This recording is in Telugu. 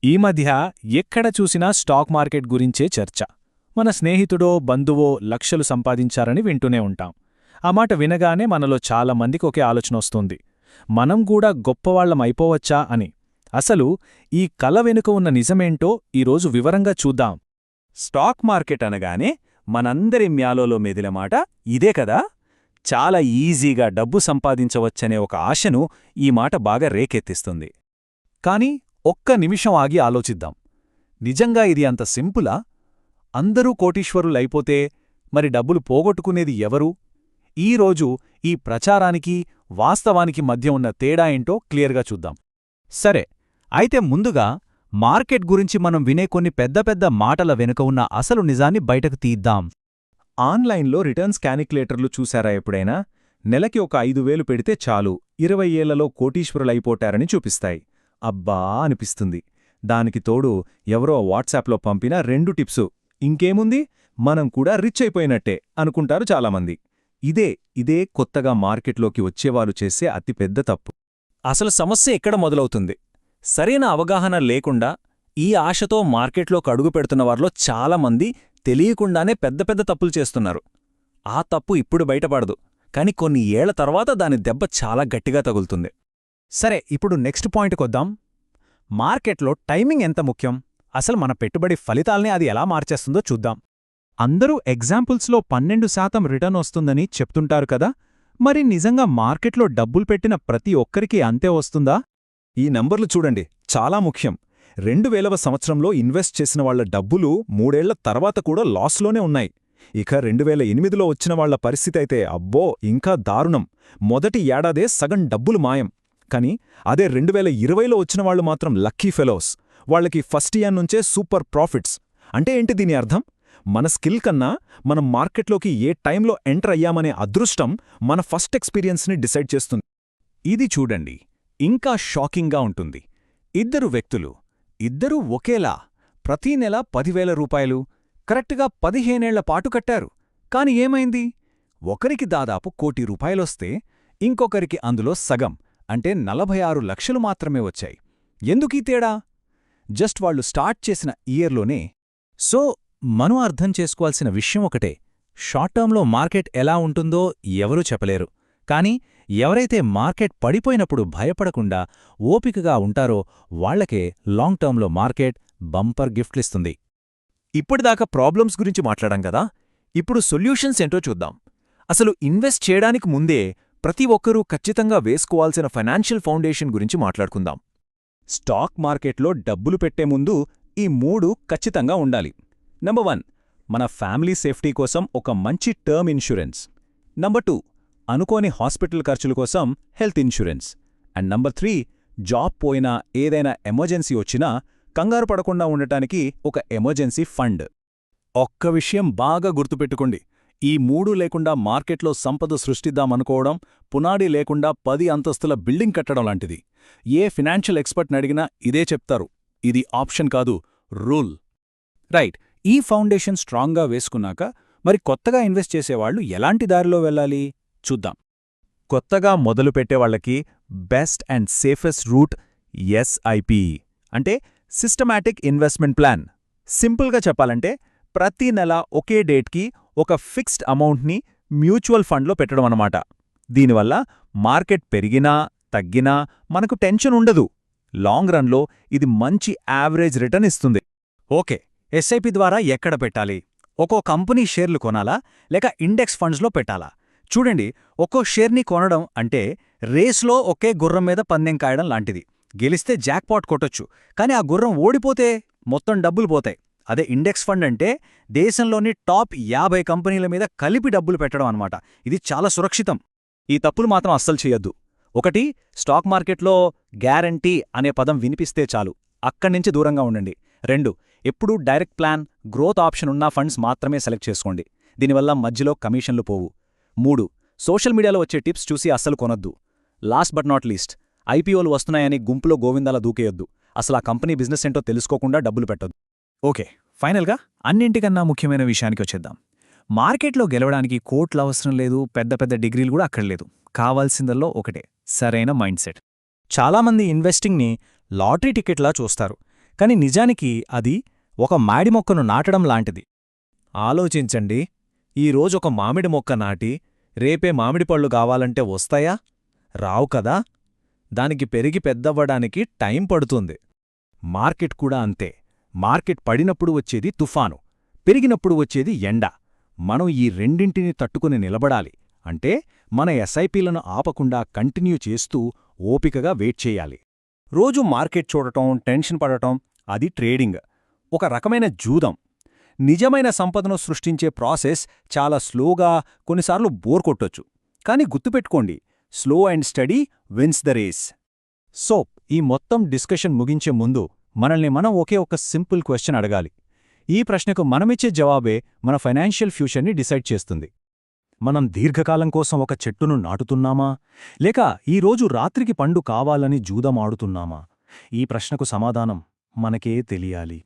ఈ మధ్య ఎక్కడ చూసినా స్టాక్ మార్కెట్ గురించే చర్చ. మన స్నేహితుడో బంధువో లక్షలు సంపాదించారని వింటూనే ఉంటాం. ఆ మాట వినగానే మనలో చాలా మందికి ఒకే ఆలోచనొస్తుంది, మనం కూడా గొప్పవాళ్లమైపోవచ్చా అని. అసలు ఈ కల వెనుక ఉన్న నిజమేంటో ఈరోజు వివరంగా చూద్దాం. స్టాక్ మార్కెట్ అనగానే మనందరి మ్యాలోలో మెదిలే మాట ఇదే కదా. చాలా ఈజీగా డబ్బు సంపాదించవచ్చనే ఒక ఆశను ఈ మాట బాగా రేకెత్తిస్తుంది. కాని ఒక్క నిమిషం ఆగి ఆలోచిద్దాం. నిజంగా ఇది అంత సింపులా? అందరూ కోటీశ్వరులైపోతే మరి డబ్బులు పోగొట్టుకునేది ఎవరు? ఈరోజు ఈ ప్రచారానికి వాస్తవానికి మధ్య ఉన్న తేడా ఏంటో క్లియర్గా చూద్దాం. సరే, అయితే ముందుగా మార్కెట్ గురించి మనం వినే కొన్ని పెద్ద పెద్ద మాటల వెనుక ఉన్న అసలు నిజాన్ని బయటకు తీద్దాం. ఆన్లైన్లో రిటర్న్స్ క్యాలిక్యులేటర్లు చూశారా ఎప్పుడైనా? నెలకి ఒక 5,000 పెడితే చాలు 20 ఏళ్లలో కోటీశ్వరులైపోతారని చూపిస్తాయి. అబ్బా అనిపిస్తుంది. దానికి తోడు ఎవరో వాట్సాప్లో పంపిన 2 టిప్సు, ఇంకేముంది, మనం కూడా రిచ్ అయిపోయినట్టే అనుకుంటారు చాలామంది. ఇదే కొత్తగా మార్కెట్లోకి వచ్చేవారు చేసే అతిపెద్ద తప్పు. అసలు సమస్య ఎక్కడ మొదలవుతుంది? సరైన అవగాహన లేకుండా ఈ ఆశతో మార్కెట్లోకి అడుగుపెడుతున్నవారిలో చాలామంది తెలియకుండానే పెద్ద పెద్ద తప్పులు చేస్తున్నారు. ఆ తప్పు ఇప్పుడు బయటపడదు, కాని కొన్ని ఏళ్ల తర్వాత దాని దెబ్బ చాలా గట్టిగా తగులుతుంది. సరే, ఇప్పుడు నెక్స్ట్ పాయింట్కొద్దాం. మార్కెట్లో టైమింగ్ ఎంత ముఖ్యం? అసలు మన పెట్టుబడి ఫలితాల్ని అది ఎలా మార్చేస్తుందో చూద్దాం. అందరూ ఎగ్జాంపుల్స్లో 12% రిటర్న్ వస్తుందని చెప్తుంటారు కదా, మరి నిజంగా మార్కెట్లో డబ్బులు పెట్టిన ప్రతి ఒక్కరికీ అంతే వస్తుందా? ఈ నంబర్లు చూడండి, చాలా ముఖ్యం. 2000వ సంవత్సరంలో ఇన్వెస్ట్ చేసిన వాళ్ల డబ్బులు 3 ఏళ్ల తర్వాత కూడా లాస్లోనే ఉన్నాయి. ఇక 2008లో వచ్చిన వాళ్ల పరిస్థితైతే అబ్బో ఇంకా దారుణం. మొదటి ఏడాదే సగం డబ్బులు మాయం. కాని అదే 2020లో వచ్చినవాళ్లు మాత్రం లక్కీ ఫెలోస్. వాళ్లకి ఫస్ట్ ఇయర్ నుంచే సూపర్ ప్రాఫిట్స్. అంటే ఏంటి దీని అర్థం? మన స్కిల్ కన్నా మనం మార్కెట్లోకి ఏ టైంలో ఎంటర్ అయ్యామనే అదృష్టం మన ఫస్ట్ ఎక్స్పీరియన్స్ని డిసైడ్ చేస్తుంది. ఇది చూడండి, ఇంకా షాకింగ్గా ఉంటుంది. ఇద్దరు వ్యక్తులు, ఇద్దరూ ఒకేలా ప్రతీ నెల 10,000 రూపాయలు కరెక్ట్గా 15 ఏళ్ల పాటు కట్టారు. కాని ఏమైంది? ఒకరికి దాదాపు 1 కోటి రూపాయలొస్తే ఇంకొకరికి అందులో సగం, అంటే 46 లక్షలు మాత్రమే వచ్చాయి. ఎందుకీ తేడా? జస్ట్ వాళ్లు స్టార్ట్ చేసిన ఇయర్లోనే. సో మనం అర్థం చేసుకోవాల్సిన విషయం ఒకటే, షార్ట్ టర్మ్లో మార్కెట్ ఎలా ఉంటుందో ఎవరూ చెప్పలేరు. కాని ఎవరైతే మార్కెట్ పడిపోయినప్పుడు భయపడకుండా ఓపికగా ఉంటారో వాళ్లకే లాంగ్ టర్మ్లో మార్కెట్ బంపర్ గిఫ్ట్లిస్తుంది. ఇప్పటిదాకా ప్రాబ్లమ్స్ గురించి మాట్లాడాం కదా, ఇప్పుడు సొల్యూషన్స్ ఏంటో చూద్దాం. అసలు ఇన్వెస్ట్ చేయడానికి ముందే ప్రతి ఒక్కరూ ఖచ్చితంగా వేసుకోవాల్సిన ఫైనాన్షియల్ ఫౌండేషన్ గురించి మాట్లాడుకుందాం. స్టాక్ మార్కెట్లో డబ్బులు పెట్టే ముందు ఈ 3 ఖచ్చితంగా ఉండాలి. నంబర్ 1, మన ఫ్యామిలీ సేఫ్టీ కోసం ఒక మంచి టర్మ్ ఇన్సూరెన్స్. నంబర్ 2, అనుకోని హాస్పిటల్ ఖర్చుల కోసం health insurance. And number 3, job పోయినా ఏదైనా ఎమర్జెన్సీ వచ్చినా కంగారు పడకుండా ఉండటానికి ఒక ఎమర్జెన్సీ ఫండ్. ఒక్క విషయం బాగా గుర్తుపెట్టుకోండి, ఈ 3 లేకుండా మార్కెట్లో సంపద సృష్టిద్దామనుకోవడం పునాడి లేకుండా 10 అంతస్తుల బిల్డింగ్ కట్టడం లాంటిది. ఏ ఫినాన్షియల్ ఎక్స్పర్ట్ని అడిగినా ఇదే చెప్తారు, ఇది ఆప్షన్ కాదు, రూల్. రైట్, ఈ ఫౌండేషన్ స్ట్రాంగ్గా వేసుకున్నాక మరి కొత్తగా ఇన్వెస్ట్ చేసేవాళ్లు ఎలాంటి దారిలో వెళ్ళాలి చూద్దాం. కొత్తగా మొదలుపెట్టేవాళ్లకి best and safest route SIP, అంటే సిస్టమాటిక్ ఇన్వెస్ట్మెంట్ ప్లాన్. సింపుల్గా చెప్పాలంటే ప్రతి నెల ఒకే డేట్కి ఒక ఫిక్స్డ్ అమౌంట్ని మ్యూచువల్ ఫండ్లో పెట్టడం అన్నమాట. దీనివల్ల మార్కెట్ పెరిగినా తగ్గినా మనకు టెన్షన్ ఉండదు. లాంగ్ రన్లో ఇది మంచి యావరేజ్ రిటర్న్ ఇస్తుంది. ఓకే, ఎస్ఐపి ద్వారా ఎక్కడ పెట్టాలి? ఒక్కో కంపెనీ షేర్లు కొనాలా లేక ఇండెక్స్ ఫండ్స్లో పెట్టాలా? చూడండి, ఒక్కో షేర్ని కొనడం అంటే రేస్లో ఒకే గుర్రం మీద పందెం కాయడం లాంటిది. గెలిస్తే జాక్పాట్ కొట్టొచ్చు, కాని ఆ గుర్రం ఓడిపోతే మొత్తం డబ్బులు పోతాయి. అదే ఇండెక్స్ ఫండ్ అంటే దేశంలోని టాప్ 50 కంపెనీల మీద కలిపి డబ్బులు పెట్టడం అన్నమాట. ఇది చాలా సురక్షితం. ఈ తప్పులు మాత్రం అస్సలు చెయ్యొద్దు. 1, స్టాక్ మార్కెట్లో గ్యారంటీ అనే పదం వినిపిస్తే చాలు, అక్కడ్నుంచి దూరంగా ఉండండి. 2, ఎప్పుడూ డైరెక్ట్ ప్లాన్, గ్రోత్ ఆప్షన్ ఉన్న ఫండ్స్ మాత్రమే సెలెక్ట్ చేసుకోండి. దీనివల్ల మధ్యలో కమిషన్లు పోవు. 3, సోషల్ మీడియాలో వచ్చే టిప్స్ చూసి అస్సలు కొనొద్దు. లాస్ట్ బట్ నాట్ లీస్ట్, ఐపీఓలు వస్తున్నాయని గుంపులో గోవిందాలా దూకేయొద్దు. అసలు ఆ కంపెనీ బిజినెస్ ఏంటో తెలుసుకోకుండా డబ్బులు పెట్టొద్దు. ఓకే, ఫైనల్గా అన్నింటికన్నా ముఖ్యమైన విషయానికి వచ్చేద్దాం. మార్కెట్లో గెలవడానికి కోట్లు అవసరం లేదు, పెద్ద పెద్ద డిగ్రీలు కూడా అక్కర్లేదు. కావాల్సిందల్లో ఒకటే, సరైన మైండ్ సెట్. చాలామంది ఇన్వెస్టింగ్ని లాటరీ టికెట్లా చూస్తారు, కాని నిజానికి అది ఒక మాడి మొక్కను నాటడం లాంటిది. ఆలోచించండి, ఈరోజు ఒక మామిడి మొక్క నాటి రేపే మామిడి పళ్ళు కావాలంటే వస్తాయా? రావు కదా. దానికి పెరిగి పెద్దవ్వడానికి టైం పడుతుంది. మార్కెట్ కూడా అంతే. మార్కెట్ పడినప్పుడు వచ్చేది తుఫాను, పెరిగినప్పుడు వచ్చేది ఎండ. మనం ఈ రెండింటిని తట్టుకుని నిలబడాలి అంటే మన ఎస్ఐపీలను ఆపకుండా కంటిన్యూ చేస్తూ ఓపికగా వెయిట్ చేయాలి. రోజు మార్కెట్ చూడటం, టెన్షన్ పడటం అది ట్రేడింగ్, ఒక రకమైన జూదం. నిజమైన సంపదను సృష్టించే ప్రాసెస్ చాలా స్లోగా, కొన్నిసార్లు బోర్ కొట్టొచ్చు. కాని గుర్తుపెట్టుకోండి, slow and steady wins the race. So ఈ మొత్తం డిస్కషన్ ముగించే ముందు మనల్ని మనం ఒకే ఒక సింపుల్ క్వశ్చన్ అడగాలి. ఈ ప్రశ్నకు మనమిచ్చే జవాబే మన ఫైనాన్షియల్ ఫ్యూచర్ని డిసైడ్ చేస్తుంది. మనం దీర్ఘకాలం కోసం ఒక చెట్టును నాటుతున్నామా, లేక ఈరోజు రాత్రికి పండు కావాలని జూదమాడుతున్నామా? ఈ ప్రశ్నకు సమాధానం మనకే తెలియాలి.